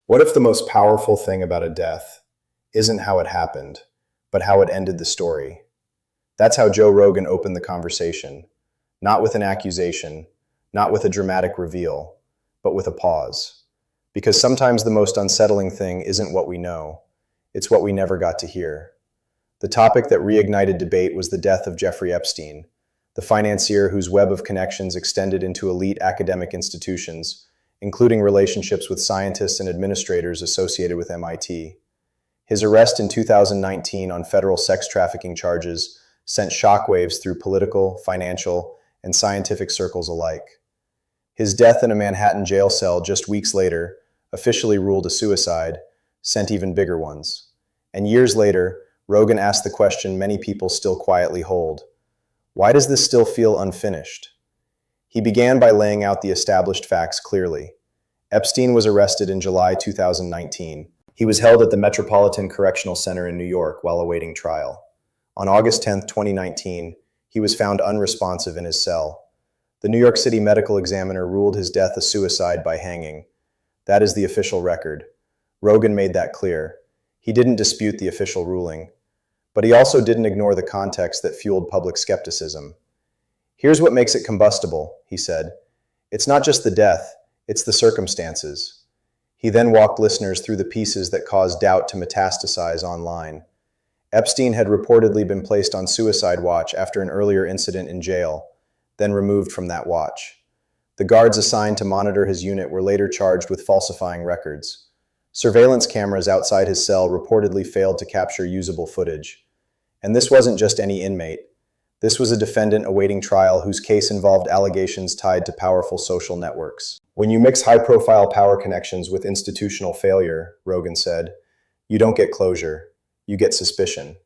What if the most powerful thing about a death isn't how it happened, but how it ended the story? That's how Joe Rogan opened the conversation, not with an accusation, not with a dramatic reveal, but with a pause. Because sometimes the most unsettling thing isn't what we know, it's what we never got to hear. The topic that reignited debate was the death of Jeffrey Epstein, the financier whose web of connections extended into elite academic institutions, including relationships with scientists and administrators associated with MIT. His arrest in 2019 on federal sex trafficking charges sent shockwaves through political, financial, and scientific circles alike. His death in a Manhattan jail cell just weeks later, officially ruled a suicide, sent even bigger ones. And years later, Rogan asked the question many people still quietly hold: why does this still feel unfinished? He began by laying out the established facts clearly. Epstein was arrested in July 2019. He was held at the Metropolitan Correctional Center in New York while awaiting trial. On August 10, 2019, he was found unresponsive in his cell. The New York City medical examiner ruled his death a suicide by hanging. That is the official record. Rogan made that clear. He didn't dispute the official ruling, but he also didn't ignore the context that fueled public skepticism. Here's what makes it combustible, he said. It's not just the death, it's the circumstances. He then walked listeners through the pieces that caused doubt to metastasize online. Epstein had reportedly been placed on suicide watch after an earlier incident in jail, then removed from that watch. The guards assigned to monitor his unit were later charged with falsifying records. Surveillance cameras outside his cell reportedly failed to capture usable footage. And this wasn't just any inmate. This was a defendant awaiting trial whose case involved allegations tied to powerful social networks. When you mix high-profile power connections with institutional failure, Rogan said, you don't get closure, you get suspicion.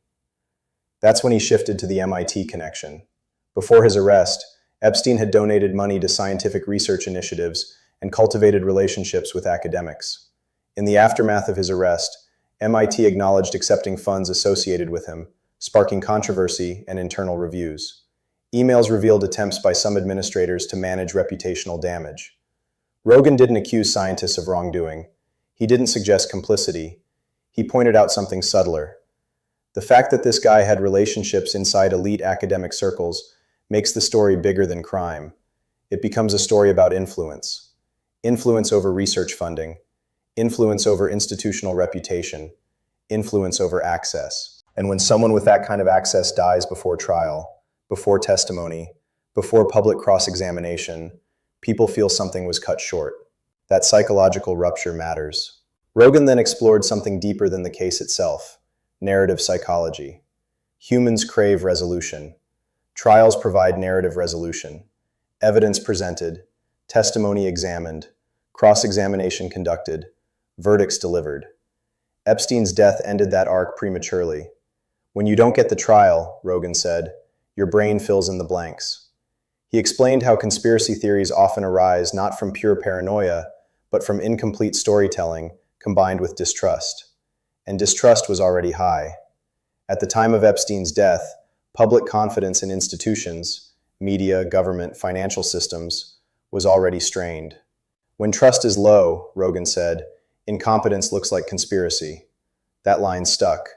That's when he shifted to the MIT connection. Before his arrest, Epstein had donated money to scientific research initiatives and cultivated relationships with academics. In the aftermath of his arrest, MIT acknowledged accepting funds associated with him, sparking controversy and internal reviews. Emails revealed attempts by some administrators to manage reputational damage. Rogan didn't accuse scientists of wrongdoing. He didn't suggest complicity. He pointed out something subtler. The fact that this guy had relationships inside elite academic circles makes the story bigger than crime. It becomes a story about influence. Influence over research funding, influence over institutional reputation, influence over access. And when someone with that kind of access dies before trial, before testimony, before public cross-examination, people feel something was cut short. That psychological rupture matters. Rogan then explored something deeper than the case itself: narrative psychology. Humans crave resolution. Trials provide narrative resolution. Evidence presented, testimony examined, cross-examination conducted, verdicts delivered. Epstein's death ended that arc prematurely. When you don't get the trial, Rogan said, your brain fills in the blanks. He explained how conspiracy theories often arise not from pure paranoia, but from incomplete storytelling combined with distrust. And distrust was already high. At the time of Epstein's death, public confidence in institutions, media, government, financial systems, was already strained. When trust is low, Rogan said, incompetence looks like conspiracy. That line stuck,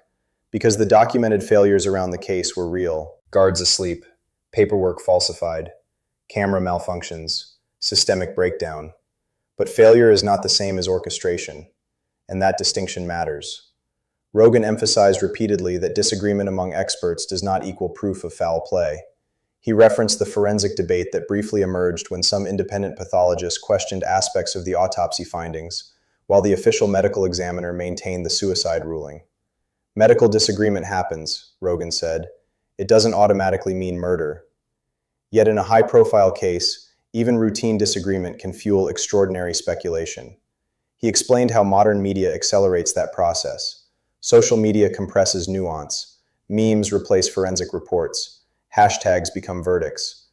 because the documented failures around the case were real. Guards asleep, paperwork falsified, camera malfunctions, systemic breakdown. But failure is not the same as orchestration, and that distinction matters. Rogan emphasized repeatedly that disagreement among experts does not equal proof of foul play. He referenced the forensic debate that briefly emerged when some independent pathologists questioned aspects of the autopsy findings, while the official medical examiner maintained the suicide ruling. Medical disagreement happens, Rogan said. It doesn't automatically mean murder. Yet in a high-profile case, even routine disagreement can fuel extraordinary speculation. He explained how modern media accelerates that process. Social media compresses nuance. Memes replace forensic reports. Hashtags become verdicts.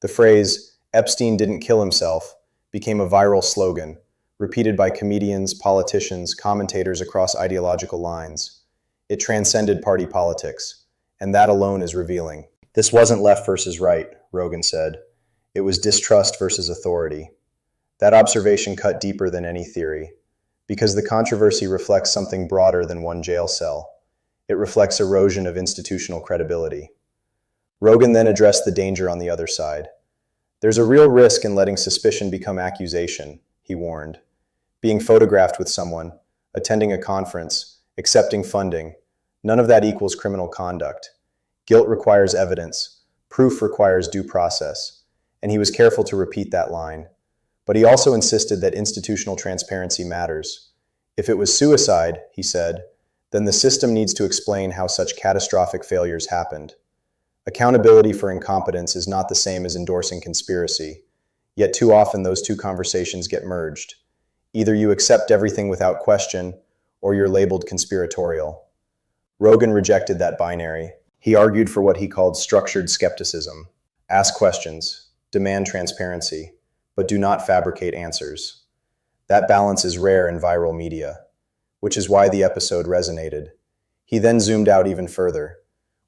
The phrase, "Epstein didn't kill himself," became a viral slogan, repeated by comedians, politicians, commentators across ideological lines. It transcended party politics, and that alone is revealing. This wasn't left versus right, Rogan said. It was distrust versus authority. That observation cut deeper than any theory. Because the controversy reflects something broader than one jail cell. It reflects erosion of institutional credibility. Rogan then addressed the danger on the other side. There's a real risk in letting suspicion become accusation, he warned. Being photographed with someone, attending a conference, accepting funding, none of that equals criminal conduct. Guilt requires evidence. Proof requires due process. And he was careful to repeat that line. But he also insisted that institutional transparency matters. If it was suicide, he said, then the system needs to explain how such catastrophic failures happened. Accountability for incompetence is not the same as endorsing conspiracy, yet too often those two conversations get merged. Either you accept everything without question, or you're labeled conspiratorial. Rogan rejected that binary. He argued for what he called structured skepticism. Ask questions, demand transparency, but do not fabricate answers. That balance is rare in viral media, which is why the episode resonated. He then zoomed out even further.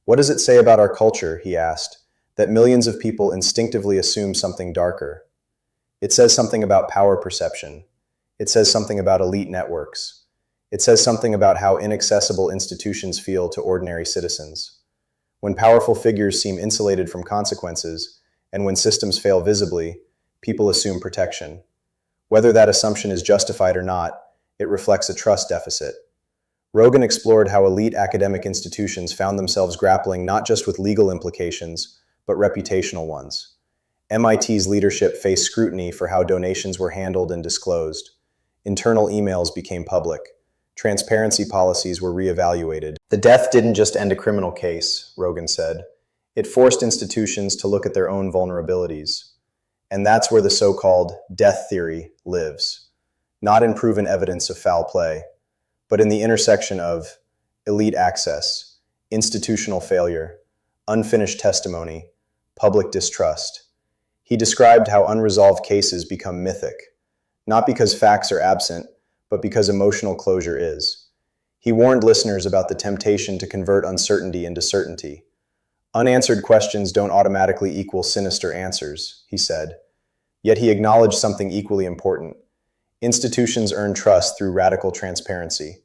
What does it say about our culture, he asked, that millions of people instinctively assume something darker? It says something about power perception. It says something about elite networks. It says something about how inaccessible institutions feel to ordinary citizens. When powerful figures seem insulated from consequences, and when systems fail visibly, people assume protection. Whether that assumption is justified or not, it reflects a trust deficit. Rogan explored how elite academic institutions found themselves grappling not just with legal implications, but reputational ones. MIT's leadership faced scrutiny for how donations were handled and disclosed. Internal emails became public. Transparency policies were reevaluated. The death didn't just end a criminal case, Rogan said. It forced institutions to look at their own vulnerabilities. And that's where the so-called death theory lives. Not in proven evidence of foul play, but in the intersection of elite access, institutional failure, unfinished testimony, public distrust. He described how unresolved cases become mythic, not because facts are absent, but because emotional closure is. He warned listeners about the temptation to convert uncertainty into certainty. Unanswered questions don't automatically equal sinister answers, he said. Yet he acknowledged something equally important. Institutions earn trust through radical transparency.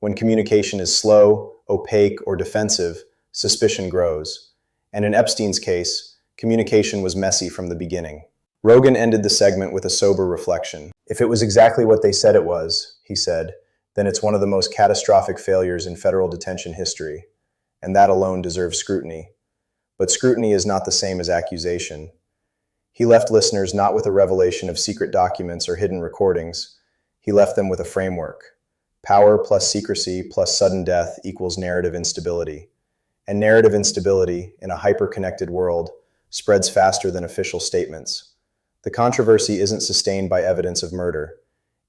When communication is slow, opaque, or defensive, suspicion grows. And in Epstein's case, communication was messy from the beginning. Rogan ended the segment with a sober reflection. If it was exactly what they said it was, he said, then it's one of the most catastrophic failures in federal detention history, and that alone deserves scrutiny. But scrutiny is not the same as accusation. He left listeners not with a revelation of secret documents or hidden recordings. He left them with a framework. Power plus secrecy plus sudden death equals narrative instability. And narrative instability, in a hyper-connected world, spreads faster than official statements. The controversy isn't sustained by evidence of murder.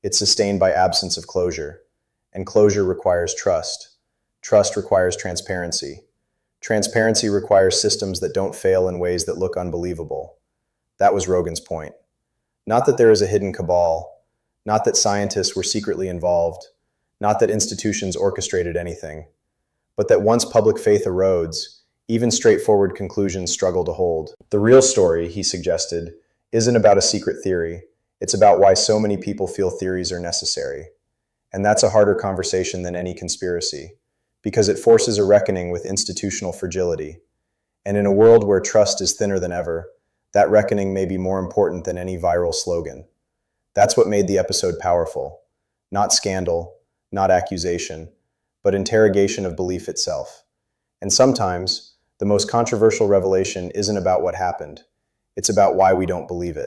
It's sustained by absence of closure. And closure requires trust. Trust requires transparency. Transparency requires systems that don't fail in ways that look unbelievable. That was Rogan's point. Not that there is a hidden cabal, not that scientists were secretly involved, not that institutions orchestrated anything, but that once public faith erodes, even straightforward conclusions struggle to hold. The real story, he suggested, isn't about a secret theory. It's about why so many people feel theories are necessary. And that's a harder conversation than any conspiracy, because it forces a reckoning with institutional fragility. And in a world where trust is thinner than ever, that reckoning may be more important than any viral slogan. That's what made the episode powerful. Not scandal, not accusation, but interrogation of belief itself. And sometimes, the most controversial revelation isn't about what happened. It's about why we don't believe it.